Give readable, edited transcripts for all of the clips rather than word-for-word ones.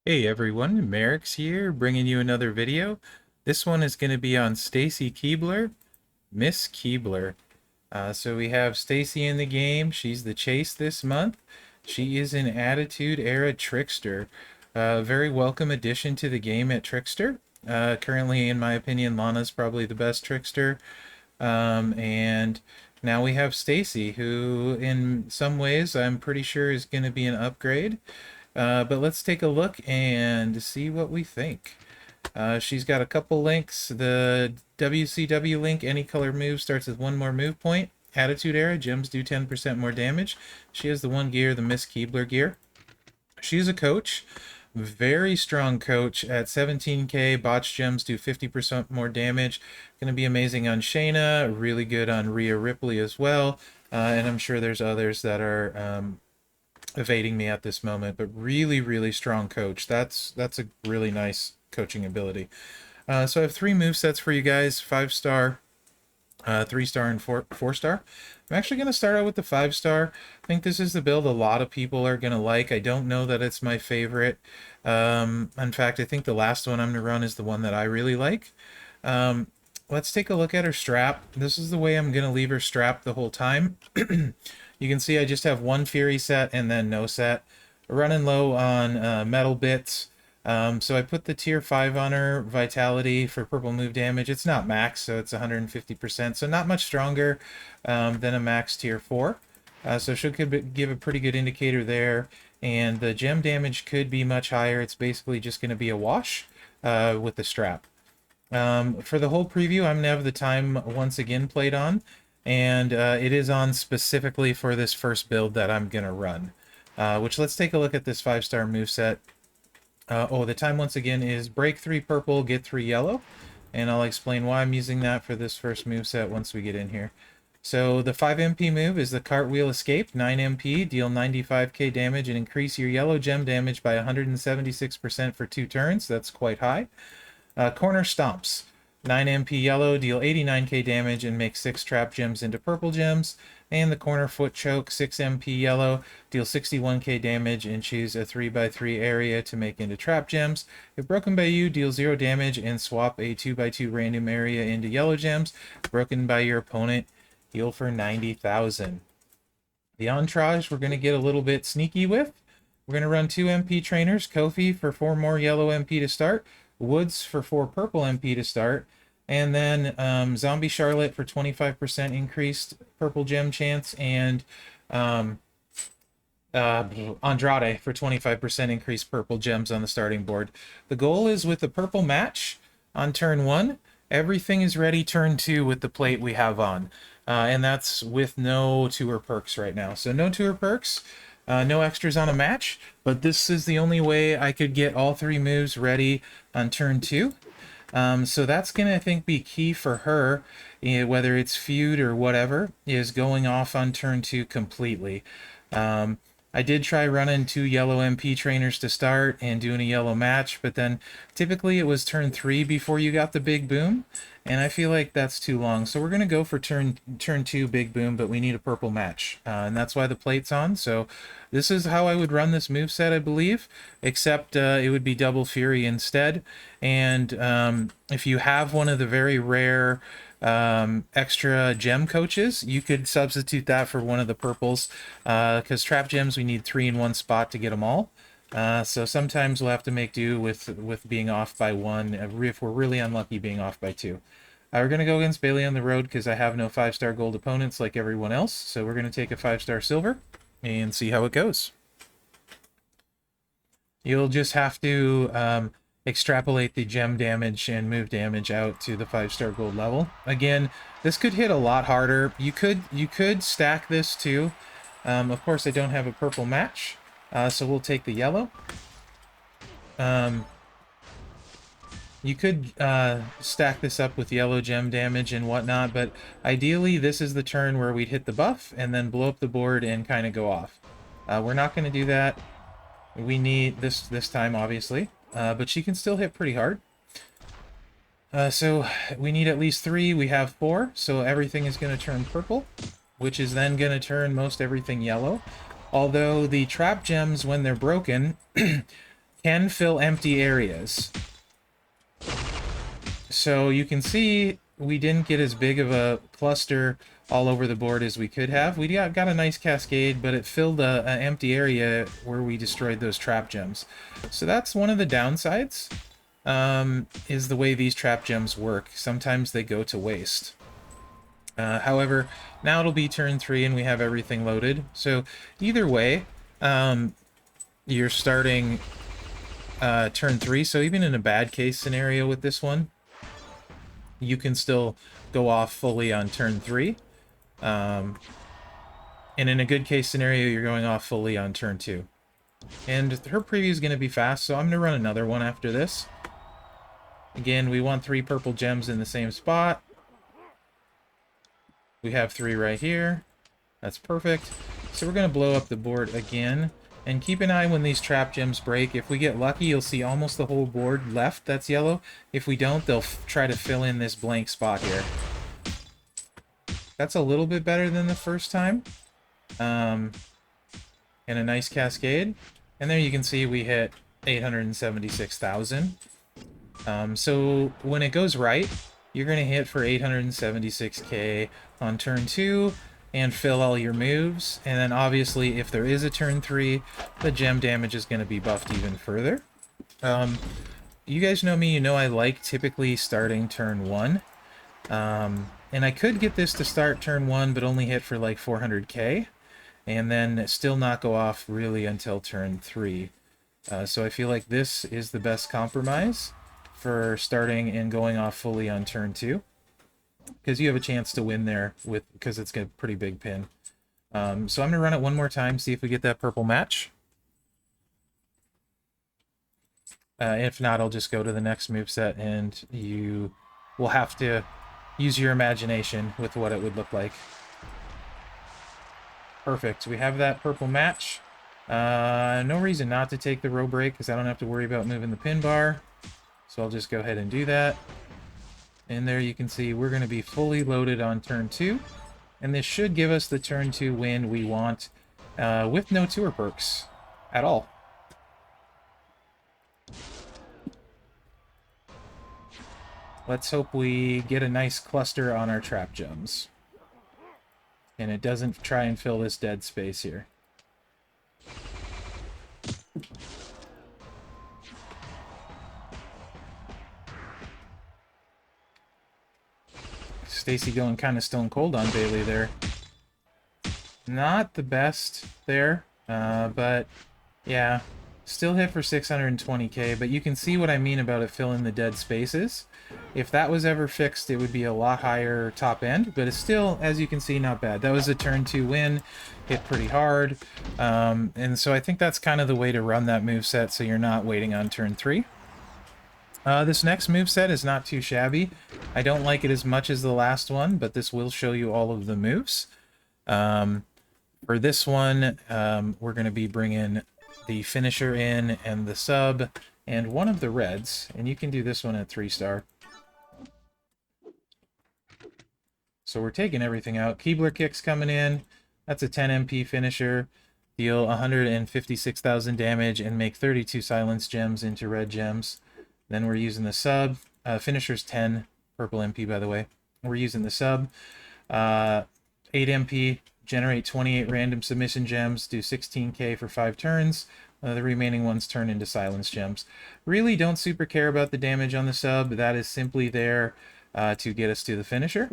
Hey everyone, Mherex here, bringing you another video. This one is going to be on Stacy Keibler, Miss Keibler. So we have Stacy in the game. She's the chase this month. She is an Attitude Era Trickster. Very welcome addition to the game at Trickster. Currently, in my opinion, Lana's probably the best Trickster. And now we have Stacy, who in some ways I'm pretty sure is going to be an upgrade. But let's take a look and see what we think. She's got a couple links. The WCW link, any color move starts with one more move point. Attitude Era, gems do 10% more damage. She has the one gear, the Miss Keibler gear. She's a coach, very strong coach at 17k. Botch gems do 50% more damage. Going to be amazing on Shayna, really good on Rhea Ripley as well. And I'm sure there's others that are evading me at this moment, but really strong coach. That's a really nice coaching ability. So I have three move sets for you guys: 5-star, 3-star, and 4-star. I'm actually going to start out with the 5-star. I think this is the build a lot of people are going to like. I don't know that it's my favorite. In fact, I think the last one I'm going to run is the one that I really like. Let's take a look at her strap. This is the way I'm going to leave her strapped the whole time. You can see I just have one Fury set and then no set. Running low on metal bits. So I put the tier 5 on her, vitality for purple move damage. It's not max, so it's 150%, so not much stronger than a max tier 4. So should give a pretty good indicator there. And the gem damage could be much higher. It's basically just going to be a wash with the strap. For the whole preview, I'm going to have the time once again played on, and it is on specifically for this first build that I'm going to run. Which, let's take a look at this 5-star moveset. The time once again is break 3 purple, get 3 yellow, and I'll explain why I'm using that for this first moveset once we get in here. So the 5 MP move is the Cartwheel Escape, 9 MP, deal 95k damage and increase your yellow gem damage by 176% for 2 turns. That's quite high. Corner Stomps, 9 MP yellow, deal 89k damage and make 6 trap gems into purple gems. And the Corner Foot Choke, 6 MP yellow, deal 61k damage and choose a 3x3 area to make into trap gems. If broken by you, deal 0 damage and swap a 2x2 random area into yellow gems. Broken by your opponent, heal for 90,000. The Entourage we're going to get a little bit sneaky with. We're going to run 2 MP trainers, Kofi for 4 more yellow MP to start, Woods for 4 purple MP to start, and then Zombie Charlotte for 25% increased purple gem chance, and Andrade for 25% increased purple gems on the starting board. The goal is with the purple match on turn 1, everything is ready turn 2 with the plate we have on. And that's with no tour perks right now. So no tour perks. No extras on a match, but this is the only way I could get all 3 moves ready on turn 2. So that's going to, I think, be key for her, whether it's feud or whatever, is going off on turn 2 completely. I did try running 2 yellow MP trainers to start and doing a yellow match, but then typically it was turn 3 before you got the big boom, and I feel like that's too long. So we're going to go for turn 2 big boom, but we need a purple match, and that's why the plate's on. So this is how I would run this moveset, I believe, except it would be double fury instead. And if you have one of the very rare extra gem coaches, you could substitute that for one of the purples, because trap gems we need 3 in one spot to get them all. So sometimes we'll have to make do with being off by 1, if we're really unlucky being off by 2. We're going to go against Bailey on the road because I have no 5-star gold opponents like everyone else, so we're going to take a 5-star silver and see how it goes. You'll just have to extrapolate the gem damage and move damage out to the 5-star gold level. Again, this could hit a lot harder. You could stack this too. Of course, I don't have a purple match, so we'll take the yellow. You could stack this up with yellow gem damage and whatnot, but ideally this is the turn where we'd hit the buff and then blow up the board and kind of go off. We're not going to do that. We need this time, obviously, but she can still hit pretty hard. So we need at least 3. We have 4, so everything is going to turn purple, which is then going to turn most everything yellow. Although the trap gems, when they're broken, can fill empty areas. So you can see we didn't get as big of a cluster all over the board as we could have. We got a nice cascade, but it filled an empty area where we destroyed those trap gems. So that's one of the downsides, is the way these trap gems work. Sometimes they go to waste. However, now it'll be turn 3 and we have everything loaded. So either way, you're starting turn 3, so even in a bad case scenario with this one, you can still go off fully on turn 3. And in a good case scenario, you're going off fully on turn 2. And her preview is going to be fast, so I'm going to run another one after this. Again, we want 3 purple gems in the same spot. We have 3 right here. That's perfect. So we're going to blow up the board again. And keep an eye when these trap gems break. If we get lucky, you'll see almost the whole board left that's yellow. If we don't, they'll try to fill in this blank spot here. That's a little bit better than the first time. And a nice cascade. And there you can see we hit 876,000. So when it goes right, you're going to hit for 876k on turn 2. And fill all your moves, and then obviously if there is a turn 3, the gem damage is going to be buffed even further. You guys know me, you know I like typically starting turn 1. And I could get this to start turn 1, but only hit for like 400k, and then still not go off really until turn 3. So I feel like this is the best compromise for starting and going off fully on turn 2. Because you have a chance to win there because it's got a pretty big pin. So I'm going to run it one more time, see if we get that purple match. If not, I'll just go to the next moveset, and you will have to use your imagination with what it would look like. Perfect. We have that purple match. No reason not to take the row break, because I don't have to worry about moving the pin bar. So I'll just go ahead and do that. And there you can see we're going to be fully loaded on turn 2. And this should give us the turn 2 win we want with no tour perks at all. Let's hope we get a nice cluster on our trap gems. And it doesn't try and fill this dead space here. Stacy going kind of stone cold on Bailey there. Not the best there, but yeah, still hit for 620k, but you can see what I mean about it filling the dead spaces. If that was ever fixed, it would be a lot higher top end, but it's still, as you can see, not bad. That was a turn 2 win, hit pretty hard, and so I think that's kind of the way to run that moveset, so you're not waiting on turn 3. This next moveset is not too shabby. I don't like it as much as the last one, but this will show you all of the moves. For this one, we're going to be bringing the finisher in and the sub and one of the reds, and you can do this one at 3-star. So we're taking everything out. Keibler kicks coming in. That's a 10 MP finisher. Deal 156,000 damage and make 32 silence gems into red gems. Then we're using the sub. Finisher's 10 purple MP, by the way. We're using the sub. 8 MP, generate 28 random submission gems, do 16k for 5 turns. The remaining ones turn into silence gems. Really don't super care about the damage on the sub. That is simply there to get us to the finisher.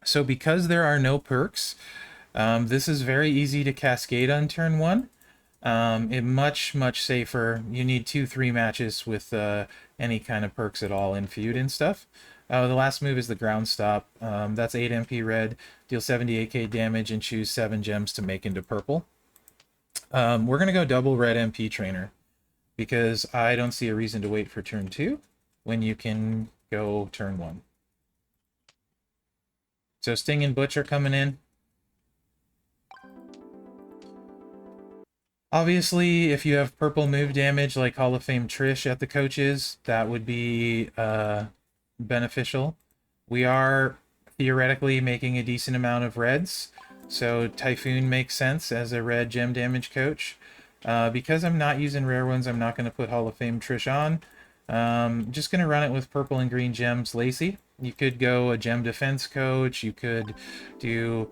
So because there are no perks, this is very easy to cascade on turn 1. Much safer. You need 2-3 matches with any kind of perks at all in feud and stuff. The last move is the ground stop. That's 8 MP red, deal 78k damage, and choose 7 gems to make into purple. We're going to go double red MP trainer, because I don't see a reason to wait for turn 2 when you can go turn 1. So Sting and Butch are coming in. Obviously, if you have purple move damage like Hall of Fame Trish at the coaches, that would be beneficial. We are theoretically making a decent amount of reds, so Typhoon makes sense as a red gem damage coach. Because I'm not using rare ones, I'm not going to put Hall of Fame Trish on. Just going to run it with purple and green gems Lacey. You could go a gem defense coach. You could do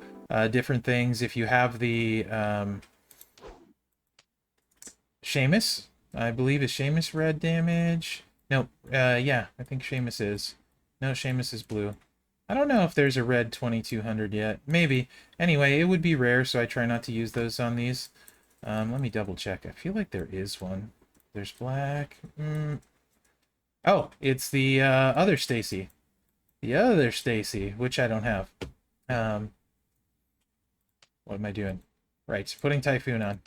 different things. If you have the Seamus, I believe, is Seamus red damage? No, yeah, I think Seamus is. No, Seamus is blue. I don't know if there's a red 2200 yet. Maybe. Anyway, it would be rare, so I try not to use those on these. Let me double check. I feel like there is one. There's black. Oh, it's the other Stacy. The other Stacy, which I don't have. What am I doing? Right, putting Typhoon on.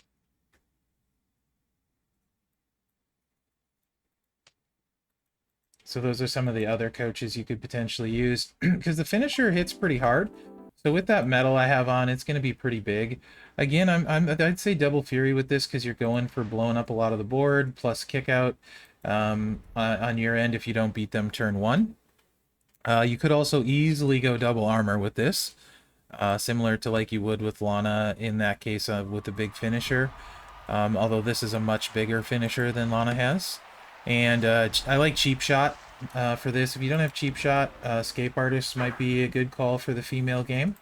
So those are some of the other coaches you could potentially use, because the finisher hits pretty hard. So with that metal I have on, it's going to be pretty big. Again, I'd say double Fury with this, because you're going for blowing up a lot of the board, plus kick out on your end if you don't beat them turn 1. You could also easily go double armor with this, similar to like you would with Lana in that case with the big finisher. Although this is a much bigger finisher than Lana has. And I like Cheap Shot for this. If you don't have Cheap Shot, Escape Artist might be a good call for the female game.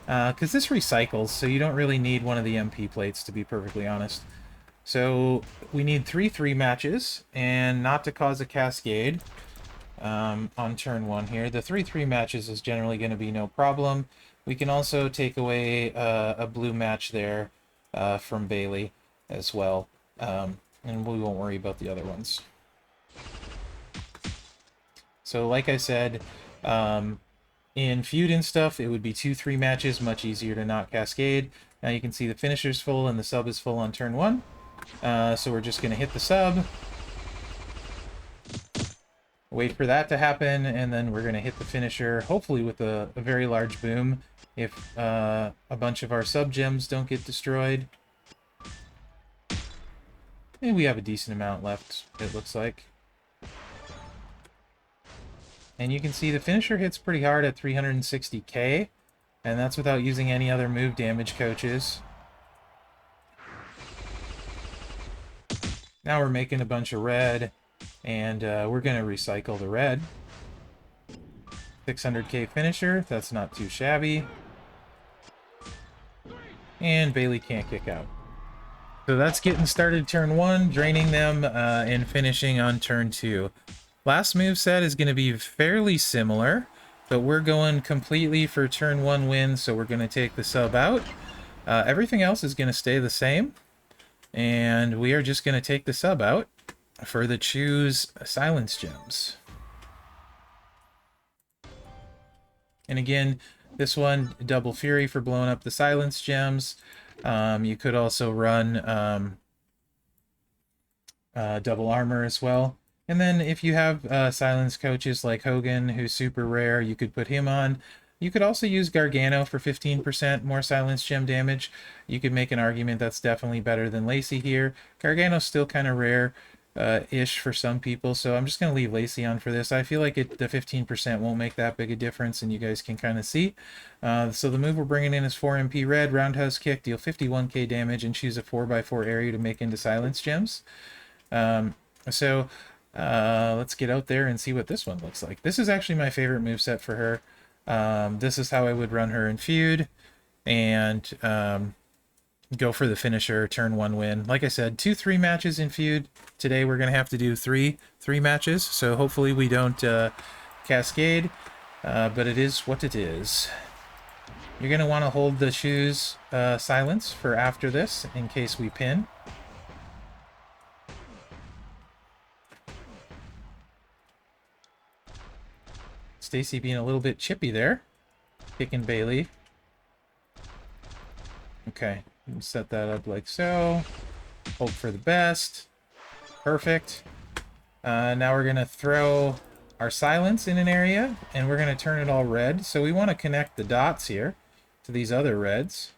Because this recycles, so you don't really need one of the MP plates, to be perfectly honest. So we need 3-3 matches, and not to cause a cascade on turn 1 here. The 3-3 matches is generally going to be no problem. We can also take away a blue match there from Bailey as well, and we won't worry about the other ones. So like I said, in feud and stuff, it would be 2-3 matches, much easier to not cascade. Now you can see the finisher's full and the sub is full on turn 1. So we're just going to hit the sub, wait for that to happen, and then we're going to hit the finisher, hopefully with a very large boom, if a bunch of our sub gems don't get destroyed. And we have a decent amount left, it looks like. And you can see the finisher hits pretty hard at 360k, and that's without using any other move damage coaches. Now we're making a bunch of red, and we're going to recycle the red. 600k finisher, that's not too shabby. And Bailey can't kick out. So that's getting started turn 1, draining them, and finishing on turn 2. Last moveset is going to be fairly similar, but we're going completely for turn 1 win, so we're going to take the sub out. Everything else is going to stay the same, and we are just going to take the sub out for the choose silence gems. And again, this one, double Fury for blowing up the silence gems. You could also run double armor as well. And then if you have silence coaches like Hogan, who's super rare, you could put him on. You could also use Gargano for 15% more silence gem damage. You could make an argument that's definitely better than Lacey here. Gargano's still kind of rare-ish for some people, so I'm just going to leave Lacey on for this. I feel like the 15% won't make that big a difference, and you guys can kind of see. So the move we're bringing in is 4 MP red, roundhouse kick, deal 51k damage, and choose a 4x4 area to make into silence gems. Let's get out there and see what this one looks like. This is actually my favorite moveset for her. This is how I would run her in feud, and go for the finisher, turn 1 win. Like I said, 2-3 matches in feud. Today we're going to have to do 3 matches, so hopefully we don't cascade, but it is what it is. You're going to want to hold the shoes silence for after this in case we pin. Stacy being a little bit chippy there, kicking Bailey. Okay, set that up like so. Hope for the best. Perfect. Now we're going to throw our silence in an area, and we're going to turn it all red. So we want to connect the dots here to these other reds.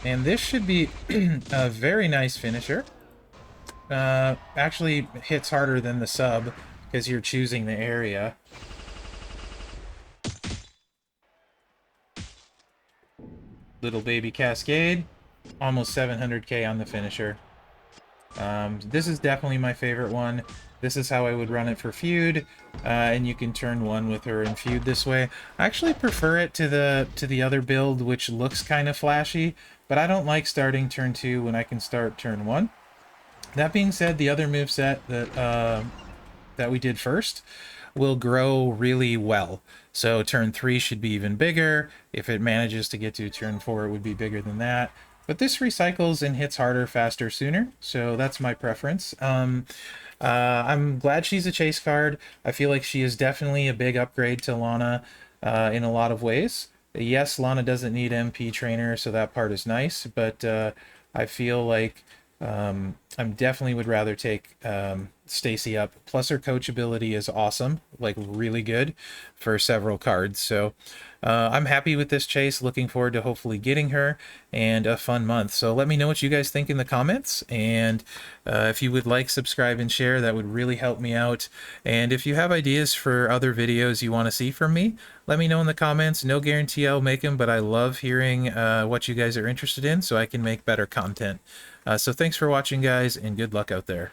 And this should be a very nice finisher. Actually hits harder than the sub because you're choosing the area. Little baby cascade. Almost 700k on the finisher. This is definitely my favorite one. This is how I would run it for feud, and you can turn one with her in feud this way. I actually prefer it to the other build, which looks kind of flashy, but I don't like starting turn 2 when I can start turn 1. That being said, the other moveset that we did first will grow really well. So turn 3 should be even bigger. If it manages to get to turn 4, it would be bigger than that. But this recycles and hits harder, faster, sooner. So that's my preference. I'm glad she's a chase card. I feel like she is definitely a big upgrade to Lana in a lot of ways. Yes, Lana doesn't need MP trainer, so that part is nice. But I feel like I definitely would rather take Stacy up. Plus her coachability is awesome, like really good for several cards. So I'm happy with this chase. Looking forward to hopefully getting her and a fun month. So let me know what you guys think in the comments. And if you would like, subscribe, and share, that would really help me out. And if you have ideas for other videos you want to see from me, let me know in the comments. No guarantee I'll make them, but I love hearing what you guys are interested in so I can make better content. So thanks for watching, guys, and good luck out there.